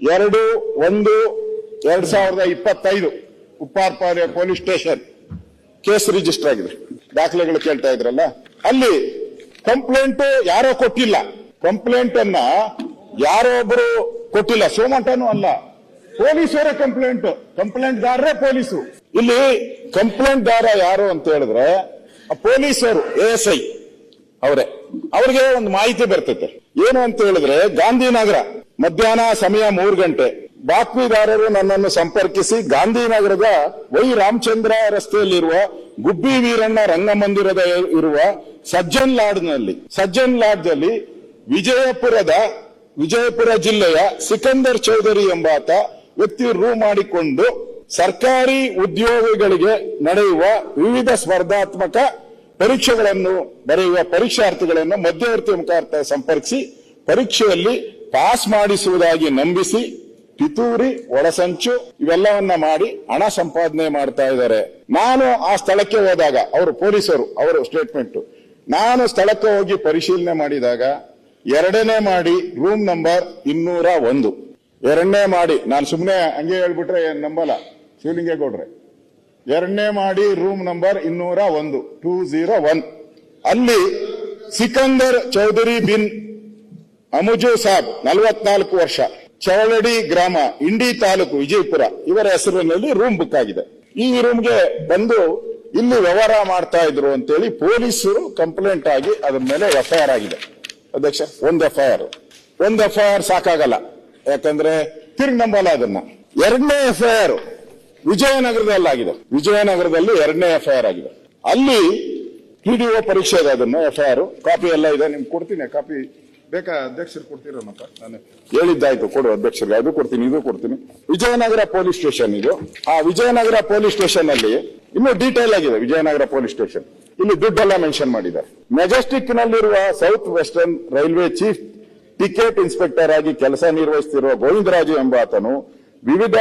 2/1/2025 ಉಪ್ಪಾರಪಾಳ್ಯ police station case register ಆಗಿದೆ. ದಾಖಲೆಗಳು ಕೇಳ್ತಾ ಇದ್ರಲ್ಲ, ಅಲ್ಲಿ ಕಂಪ್ಲೇಂಟ್ ಯಾರೋ ಕೊಟ್ಟಿಲ್ಲ. ಕಂಪ್ಲೇಂಟ್ ಅನ್ನ ಯಾರೋ ಒಬ್ಬರು ಕೊಟ್ಟಿಲ್ಲ, ಸೋಮಂಟನೂ ಅಲ್ಲ, ಪೊಲೀಸರ ಕಂಪ್ಲೇಂಟ್ದಾರರೇ ಪೊಲೀಸರು. ಇಲ್ಲಿ ಕಂಪ್ಲೇಂಟ್ದಾರ ಯಾರು ಅಂತ ಹೇಳಿದ್ರೆ ಪೊಲೀಸರು ASI ಅವರೇ. ಅವ್ರಿಗೆ ಒಂದು ಮಾಹಿತಿ ಬರ್ತೈತೆ, ಏನು ಅಂತ ಹೇಳಿದ್ರೆ ಗಾಂಧಿನಗರ ಮಧ್ಯಾಹ್ನ ಸಮಯ 3 ಗಂಟೆ ಬಾತ್ಮೀದಾರರು ನನ್ನನ್ನು ಸಂಪರ್ಕಿಸಿ ಗಾಂಧಿನಗರದ ವೈ ರಾಮಚಂದ್ರ ರಸ್ತೆಯಲ್ಲಿರುವ ಗುಬ್ಬಿ ವೀರಣ್ಣ ರಂಗಮಂದಿರದ ಇರುವ ಸಜ್ಜನ್ ಲಾಡ್ಜ್ನಲ್ಲಿ ವಿಜಯಪುರ ಜಿಲ್ಲೆಯ ಸಿಕಂದರ್ ಚೌಧರಿ ಎಂಬಾತ ವ್ಯಕ್ತಿ ರೂಮ್ ಮಾಡಿಕೊಂಡು ಸರ್ಕಾರಿ ಉದ್ಯೋಗಿಗಳಿಗೆ ನಡೆಯುವ ವಿವಿಧ ಸ್ಪರ್ಧಾತ್ಮಕ ಪರೀಕ್ಷೆಗಳನ್ನು ಬರೆಯುವ ಪರೀಕ್ಷಾರ್ಥಿಗಳನ್ನು ಮಧ್ಯವರ್ತಿ ಮುಖಾಂತರ ಸಂಪರ್ಕಿಸಿ ಪರೀಕ್ಷೆಯಲ್ಲಿ ಪಾಸ್ ಮಾಡಿಸುವುದಾಗಿ ನಂಬಿಸಿ ಪಿತೂರಿ, ಒಳಸಂಚು ಇವೆಲ್ಲವನ್ನ ಮಾಡಿ ಹಣ ಸಂಪಾದನೆ ಮಾಡ್ತಾ ಇದ್ದಾರೆ. ನಾನು ಆ ಸ್ಥಳಕ್ಕೆ ಹೋದಾಗ ಪೊಲೀಸರು ಅವರ ಸ್ಟೇಟ್ಮೆಂಟ್, ನಾನು ಸ್ಥಳಕ್ಕೆ ಹೋಗಿ ಪರಿಶೀಲನೆ ಮಾಡಿದಾಗ 2ನೇ ಮಾಡಿ ರೂಮ್ ನಂಬರ್ 201, 2ನೇ ಮಾಡಿ, ನಾನು ಸುಮ್ಮನೆ ಹಂಗೆ ಹೇಳ್ಬಿಟ್ರೆ ನಂಬಲ್ಲ ಶಿವಲಿಂಗೇಗೌಡ್ರೆ, 2ನೇ ಮಾಡಿ ರೂಮ್ ನಂಬರ್ 201 ಅಲ್ಲಿ ಸಿಕಂದರ್ ಚೌಧರಿ ಬಿನ್ ಅಮುಜು ಸಾಬ್ 44 ವರ್ಷ, ಚವಳಡಿ ಗ್ರಾಮ, ಇಂಡಿ ತಾಲೂಕು, ವಿಜಯಪುರ ಇವರ ಹೆಸರಿನಲ್ಲಿ ರೂಮ್ ಬುಕ್ ಆಗಿದೆ. ಈ ರೂಮ್ಗೆ ಬಂದು ಇಲ್ಲಿ ವ್ಯವಹಾರ ಮಾಡ್ತಾ ಇದ್ರು ಅಂತೇಳಿ ಪೊಲೀಸರು ಕಂಪ್ಲೇಂಟ್ ಆಗಿ ಅದ್ರ ಮೇಲೆ FIR ಆಗಿದೆ. ಅಧ್ಯಕ್ಷ, ಒಂದು FIR ಸಾಕಾಗಲ್ಲ, ಯಾಕಂದ್ರೆ ತಿರುಗಿ ನಂಬಲ್ಲ ಅದನ್ನ. 2ನೇ FIR ವಿಜಯನಗರದಲ್ಲಾಗಿದೆ. ವಿಜಯನಗರದಲ್ಲಿ 2ನೇ FIR ಆಗಿದೆ. ಅಲ್ಲಿ PDO ಪರೀಕ್ಷೆ ಇದೆ, ಅದನ್ನು FIR ಕಾಪಿ ಎಲ್ಲ ಇದೆ, ನಿಮ್ಗೆ ಕೊಡ್ತೀನಿ. ಕಾಪಿ ಬೇಕಾ ಅಧ್ಯಕ್ಷರು ಕೊಡ್ತೀರನಪ್ಪ? ನಾನು ಹೇಳಿದ್ದಾಯ್ತು, ಕೊಡು ಅಧ್ಯಕ್ಷರಿಗೆ, ಅದು ಕೊಡ್ತೀನಿ, ಇದು ಕೊಡ್ತೀನಿ. ವಿಜಯನಗರ ಪೊಲೀಸ್ ಸ್ಟೇಷನ್ ಇದು. ಆ ವಿಜಯನಗರ ಪೊಲೀಸ್ ಸ್ಟೇಷನ್ ಅಲ್ಲಿ ಇನ್ನೂ ಡೀಟೇಲ್ ಆಗಿದೆ. ವಿಜಯನಗರ ಪೊಲೀಸ್ ಸ್ಟೇಷನ್ ಇಲ್ಲಿ ದುಡ್ಡೆಲ್ಲ ಮೆನ್ಷನ್ ಮಾಡಿದ್ದಾರೆ. ಮೆಜೆಸ್ಟಿಕ್ ನಲ್ಲಿರುವ south western railway chief ticket inspector ಆಗಿ ಕೆಲಸ ನಿರ್ವಹಿಸುತ್ತಿರುವ ಗೋವಿಂದರಾಜು ಎಂಬಾತನು ವಿವಿಧ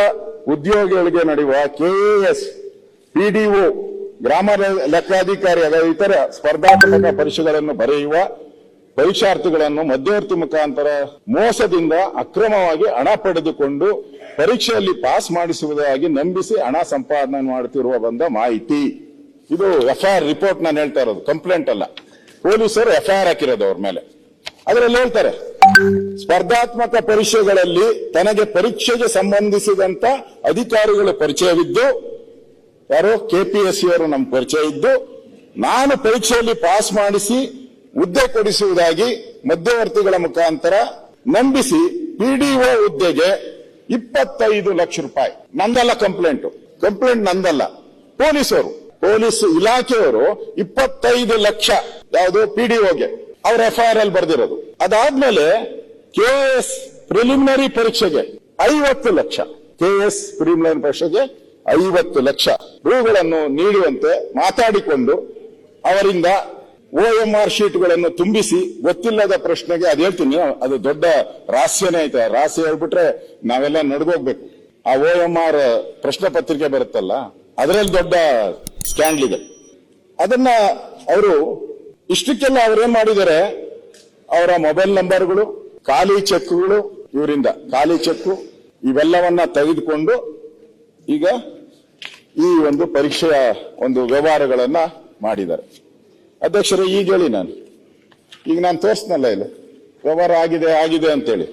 ಉದ್ಯೋಗಿಗಳಿಗೆ ನಡೆಯುವ KAS, PDO, ಗ್ರಾಮ ಲೆಕ್ಕಾಧಿಕಾರಿ ಇತರ ಸ್ಪರ್ಧಾತ್ಮಕ ಪರೀಕ್ಷೆಗಳನ್ನು ಬರೆಯುವ ಪರೀಕ್ಷಾರ್ಥಿಗಳನ್ನು ಮಧ್ಯವರ್ತಿ ಮುಖಾಂತರ ಮೋಸದಿಂದ ಅಕ್ರಮವಾಗಿ ಹಣ ಪಡೆದುಕೊಂಡು ಪರೀಕ್ಷೆಯಲ್ಲಿ ಪಾಸ್ ಮಾಡಿಸುವುದಾಗಿ ನಂಬಿಸಿ ಹಣ ಸಂಪಾದನೆ ಮಾಡುತ್ತಿರುವ ಬಂದ ಮಾಹಿತಿ. ಇದು FIR ರಿಪೋರ್ಟ್ ನಾನು ಹೇಳ್ತಾ ಇರೋದು, ಕಂಪ್ಲೇಂಟ್ ಅಲ್ಲ. ಪೊಲೀಸರು FIR ಹಾಕಿರೋದು ಅವ್ರ ಮೇಲೆ. ಅದರಲ್ಲಿ ಹೇಳ್ತಾರೆ, ಸ್ಪರ್ಧಾತ್ಮಕ ಪರೀಕ್ಷೆಗಳಲ್ಲಿ ತನಗೆ ಪರೀಕ್ಷೆಗೆ ಸಂಬಂಧಿಸಿದಂತ ಅಧಿಕಾರಿಗಳು ಪರಿಚಯವಿದ್ದು, ಯಾರು KPSC ಅವರು ನಮ್ಮ ಪರಿಚಯ ಇದ್ದು, ನಾನು ಪರೀಕ್ಷೆಯಲ್ಲಿ ಪಾಸ್ ಮಾಡಿಸಿ ಹುದ್ದೆ ಕೊಡಿಸುವುದಾಗಿ ಮಧ್ಯವರ್ತಿಗಳ ಮುಖಾಂತರ ನಂಬಿಸಿ PDO ಹುದ್ದೆಗೆ 25 ಲಕ್ಷ ರೂಪಾಯಿ. ನಂದಲ್ಲ ಕಂಪ್ಲೇಂಟ್ ನಂದಲ್ಲ, ಪೊಲೀಸ್ ಇಲಾಖೆಯವರು 25 ಲಕ್ಷ ಯಾವುದು PDOಗೆ ಅವ್ರ FIR ಅಲ್ಲಿ ಬರೆದಿರೋದು. ಅದಾದ್ಮೇಲೆ KS ಪ್ರಿಲಿಮಿನರಿ ಪರೀಕ್ಷೆಗೆ 50 ಲಕ್ಷ, KS ಪ್ರಿಲಿಮಿನರಿ ಪರೀಕ್ಷೆಗೆ 50 ಲಕ್ಷ ರೂಗಳನ್ನು ನೀಡುವಂತೆ ಮಾತಾಡಿಕೊಂಡು ಅವರಿಂದ OMR ಶೀಟ್ಗಳನ್ನು ತುಂಬಿಸಿ ಗೊತ್ತಿಲ್ಲದ ಪ್ರಶ್ನೆಗೆ, ಅದು ಹೇಳ್ತೀನಿ, ಅದು ದೊಡ್ಡ ರಹಸ್ಯನೇ ಐತೆ. ರಹಸ್ಯ ಹೇಳ್ಬಿಟ್ರೆ ನಾವೆಲ್ಲ ನಡ್ಗೋಗ್ಬೇಕು. ಆ OMR ಪ್ರಶ್ನೆ ಪತ್ರಿಕೆ ಬರುತ್ತಲ್ಲ, ಅದರಲ್ಲಿ ದೊಡ್ಡ ಸ್ಕ್ಯಾಂಡಲ್ ಇದೆ. ಅದನ್ನ ಅವರು ಇಷ್ಟಕ್ಕೆಲ್ಲ ಅವ್ರೇನ್ ಮಾಡಿದ್ದಾರೆ, ಅವರ ಮೊಬೈಲ್ ನಂಬರ್ಗಳು, ಖಾಲಿ ಚೆಕ್ಗಳು, ಇವರಿಂದ ಖಾಲಿ ಚೆಕ್ ಇವೆಲ್ಲವನ್ನ ತೆಗೆದುಕೊಂಡು ಈಗ ಈ ಒಂದು ಪರೀಕ್ಷೆಯ ಒಂದು ವ್ಯವಹಾರಗಳನ್ನ ಮಾಡಿದ್ದಾರೆ. ಅಧ್ಯಕ್ಷರೇ, ಈಗ ಹೇಳಿ, ನಾನು ತೋರಿಸ್ನಲ್ಲ ಇಲ್ಲಿ ವ್ಯವಹಾರ ಆಗಿದೆ ಅಂತೇಳಿ.